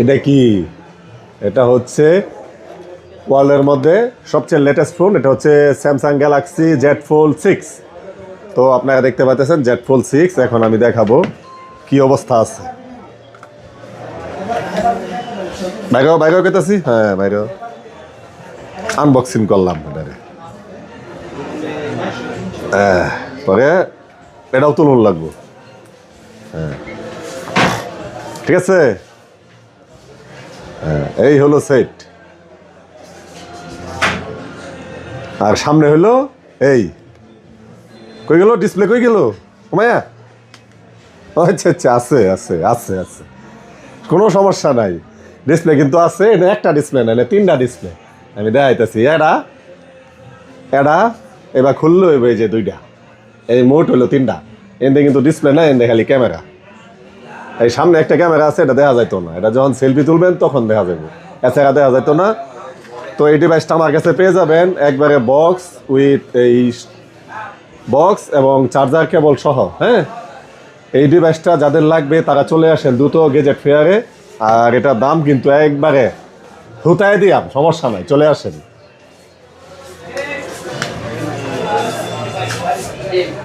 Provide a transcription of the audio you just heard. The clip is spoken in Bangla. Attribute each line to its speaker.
Speaker 1: এটা কি? এটা হচ্ছে ওয়ার্ল্ডের মধ্যে সবচেয়ে লেটেস্ট ফোন। এটা হচ্ছে স্যামসাং গ্যালাক্সি জেড ফোল্ড 6। তো আপনারা দেখতে পাচ্ছেন জেড ফোল্ড 6। এখন আমি দেখাবো কি অবস্থা আছে। বাইরেও কেতেছি, হ্যাঁ বাইরেও আনবক্সিং করলাম এটারে। পরে এটাও তুলুন লাগবো। হ্যাঁ ঠিক আছে, এই হলো সেট। আর সামনে হলো এই কই গেল ডিসপ্লে, কই গেল মায়া? আচ্ছা আচ্ছা, আছে আছে আছে আছে, কোনো সমস্যা নাই। ডিসপ্লে কিন্তু আছে, এটা একটা ডিসপ্লে না, এটা 3টা ডিসপ্লে। আমি দেখাইতেছি। এটা এবার খুললো, এবার এই যে 2টা, এই মোট হলো 3টা। এতে কিন্তু ডিসপ্লে না, এতে খালি ক্যামেরা। এই সামনে একটা ক্যামেরা আছে, এটা দেখা যাইতো না। এটা যখন সেলফি তুলবেন তখন দেখা যাবে, এছাড়া দেখা যাইতো না। তো এই ডিভাইসটা আমার কাছে পেয়ে যাবেন একবারে বক্স উইথ এই বক্স এবং চার্জার কেবল সহ। হ্যাঁ, এই ডিভাইসটা যাদের লাগবে তারা চলে আসেন দ্রুত গেজেট ফেয়ারে। আর এটার দাম কিন্তু একবারে হুতায় দিয়াম, সমস্যা নাই, চলে আসেন।